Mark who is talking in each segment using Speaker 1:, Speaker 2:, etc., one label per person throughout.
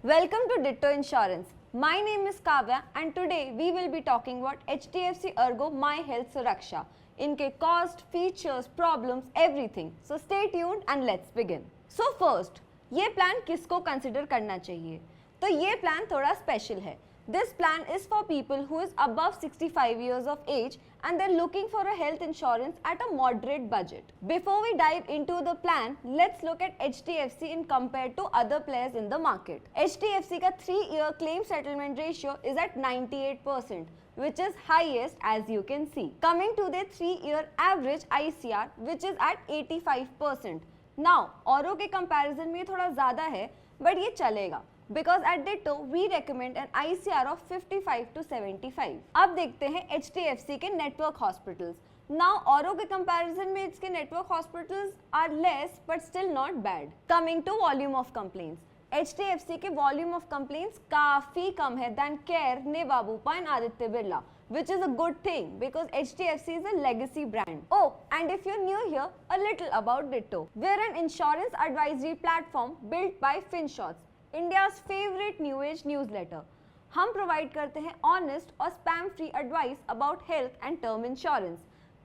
Speaker 1: Welcome to Ditto Insurance. My name is Kavya and today we will be talking about HDFC Ergo My Health Suraksha. इनके cost, features, problems, everything. So stay tuned and let's begin. So first, ये plan किसको consider करना चाहिए? तो ये plan थोड़ा special है. This plan is for people who is above 65 years of age and they're looking for a health insurance at a moderate budget. Before we dive into the plan, let's look at HDFC in compared to other players in the market. HDFC का 3-year claim settlement ratio is at 98%, which is highest as you can see. Coming to the 3-year average ICR, which is at 85%. Now, औरों के comparison में थोड़ा ज़्यादा है, but ये चलेगा. Because at Ditto we recommend an ICR of 55 to 75. अब देखते हैं HDFC के network hospitals. Now औरों के comparison में इसके network hospitals are less but still not bad. Coming to volume of complaints. HDFC के volume of complaints काफी कम है than Care, Nivabupa and Aditya Birla, which is a good thing because HDFC is a legacy brand. Oh, and if you're new here, a little about Ditto. We're an insurance advisory platform built by FinShots, India's favourite new age newsletter. हम provide करते हैं honest और spam free advice about health and term insurance.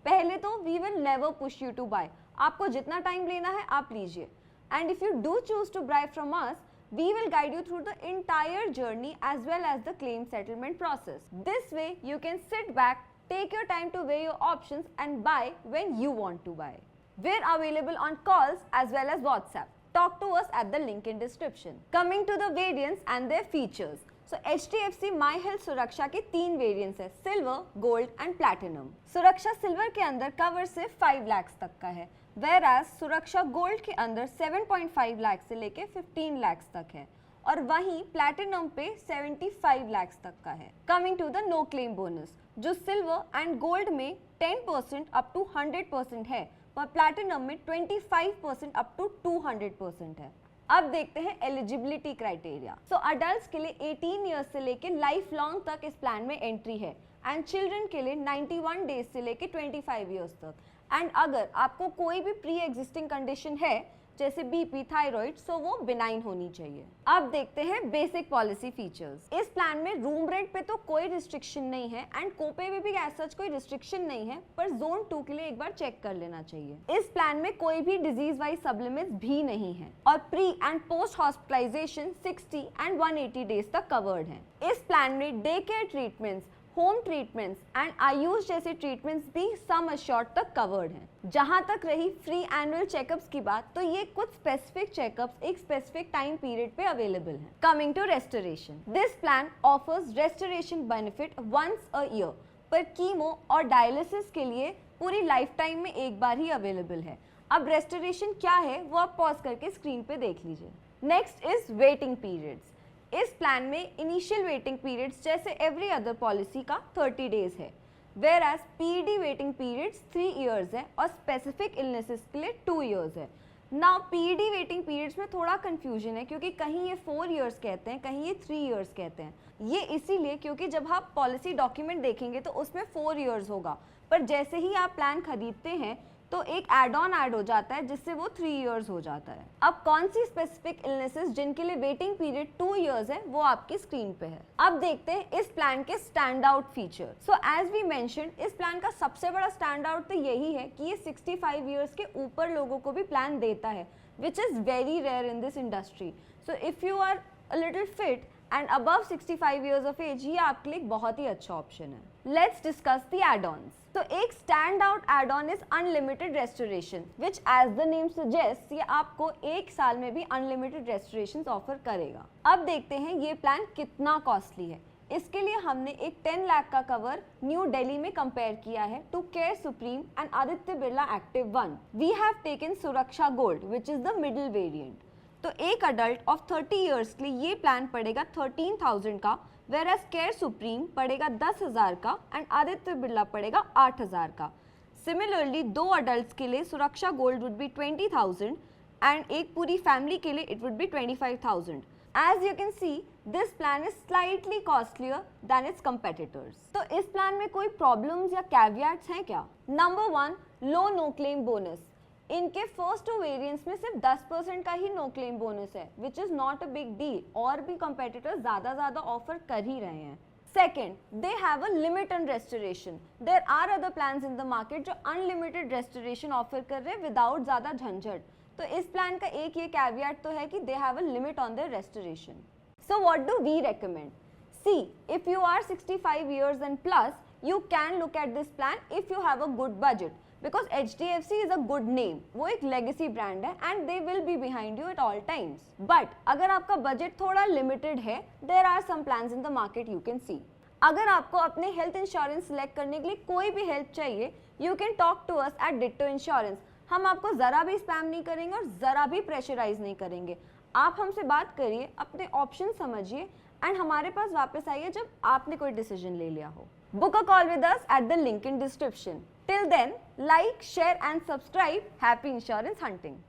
Speaker 1: पहले तो we will never push you to buy. आपको जितना time लेना है आप लीजिए. And if you do choose to buy from us, we will guide you through the entire journey as well as the claim settlement process. This way you can sit back, take your time to weigh your options and buy when you want to buy. We're available on calls as well as WhatsApp. Talk to us at the link in description. Coming to the variants and their features. So HDFC My Health Suraksha के 3 variants है, Silver, Gold and Platinum. Suraksha Silver के अंदर cover सिर्फ 5 lakhs तक का है, whereas Suraksha Gold के अंदर 7.5 lakhs से लेके 15 lakhs तक है, और वहीं Platinum पे 75 lakhs तक का है. Coming to the no claim bonus, जो Silver and Gold में 10% up to 100% है, पर प्लैटिनम में 25% अप टू 200% है. अब देखते हैं एलिजिबिलिटी क्राइटेरिया. सो अडल्ट्स के लिए 18 ईयर्स से लेके लाइफ लॉन्ग तक इस प्लान में एंट्री है, एंड चिल्ड्रन के लिए 91 डेज से लेके 25 ईयर्स तक. एंड अगर आपको कोई भी प्री एग्जिस्टिंग कंडीशन है जैसे बीपी, थायराइड, सो वो बिनाइन होनी चाहिए. अब देखते हैं बेसिक पॉलिसी फीचर्स. इस प्लान में रूम रेंट पे तो कोई रिस्ट्रिक्शन नहीं है एंड कोपे में भी एज सच कोई रिस्ट्रिक्शन नहीं है, पर जोन 2 के लिए एक बार चेक कर लेना चाहिए. इस प्लान में कोई भी डिजीज वाइज सबलिमिट्स भी नहीं है, और pre and post hospitalisation 60 and 180 days तक कवर्ड है. इस प्लान में day care treatments, home treatments and AYUSH जैसे ट्रीटमेंट्स भी सम अश्योर्ड तक कवर्ड हैं. जहां तक रही फ्री एनुअल चेकअप्स की बात, तो ये कुछ स्पेसिफिक चेकअप्स एक स्पेसिफिक टाइम पीरियड पे अवेलेबल हैं. Coming to restoration, this plan offers restoration benefit once a year, पर कीमो और डायलिसिस के लिए पूरी लाइफ टाइम में एक बार ही अवेलेबल है. अब रेस्टोरेशन क्या है वो आप पॉज करके स्क्रीन पे देख लीजिए. Next is waiting periods. इस प्लान में इनिशियल वेटिंग पीरियड्स जैसे एवरी अदर पॉलिसी का 30 डेज है, whereas PED waiting periods 3 years है और स्पेसिफिक इलनेसेस के लिए 2 इयर्स है. नाउ पीईडी वेटिंग पीरियड्स में थोड़ा कंफ्यूजन है क्योंकि कहीं ये 4 इयर्स कहते हैं, कहीं ये 3 इयर्स कहते हैं. ये इसीलिए क्योंकि जब आप पॉलिसी डॉक्यूमेंट देखेंगे तो उसमें 4 इयर्स होगा, पर जैसे ही आप प्लान खरीदते हैं तो एक एड ऑन ऐड हो जाता है जिससे वो 3 इयर्स हो जाता है. अब कौन सी स्पेसिफिक इलनेसेस जिनके लिए वेटिंग पीरियड 2 इयर्स है वो आपकी स्क्रीन पे है. अब देखते हैं इस प्लान के stand out feature. So as we mention, इस प्लान का सबसे बड़ा स्टैंड आउट तो यही है कि ये 65 इयर्स के ऊपर लोगों को भी प्लान देता है, which is very rare in this industry. So if you are a little fit and above 65 years of age, ये आपके लिए बहुत ही अच्छा ऑप्शन है. Let's discuss the add-ons. तो एक stand out add on is unlimited restoration, which as the name suggest ये आपको 1 साल में भी अनलिमिटेड रेस्टोरेशन ऑफर करेगा. अब देखते हैं ये प्लान कितना कॉस्टली है. इसके लिए हमने एक 10 लाख का कवर न्यू दिल्ली में कंपेयर किया है to Care Supreme and Aditya Birla Active 1. We have taken Suraksha Gold which is the middle variant. तो एक अडल्ट ऑफ 30 इयर्स के लिए ये प्लान पड़ेगा 13,000 का, वेयर एज केयर सुप्रीम पड़ेगा 10,000 का एंड आदित्य बिरला पड़ेगा 8,000 का. सिमिलरली 2 अडल्ट्स के लिए सुरक्षा गोल्ड वुड बी 20,000 एंड एक पूरी फैमिली के लिए it would be 25,000. As you can see, this plan is slightly costlier than its competitors. तो इस प्लान में कोई प्रॉब्लम्स या कैवियाट्स हैं क्या? नंबर 1, लो नो क्लेम बोनस. इनके फर्स्ट 2 वेरिएंट्स में सिर्फ 10% का ही नो क्लेम बोनस है, which is not a big deal, और भी कंपेटिटर्स ज्यादा ऑफर कर ही रहे हैं। Second, they have a limit on restoration. There are other plans in the market जो unlimited restoration offer कर रहे हैं without ज़्यादा झंझट। तो इस प्लान का एक ये caveat तो है कि they have a limit on their restoration. So what do we recommend? See, if you are 65 years and plus, you can look at this plan if you have a good budget. Because HDFC is a good name, वो एक legacy brand है and they will be behind you at all times. But अगर आपका budget थोड़ा limited है, there are some plans in the market you can see. अगर आपको अपने health insurance select करने के लिए कोई भी help चाहिए, you can talk to us at Ditto Insurance. हम आपको ज़रा भी spam नहीं करेंगे और ज़रा भी pressurize नहीं करेंगे। आप हमसे बात करिए, अपने options समझिए and हमारे पास वापस आइए जब आपने कोई decision ले लिया हो। Book a call with us at the link in description. Till then, like, share and subscribe. Happy insurance hunting.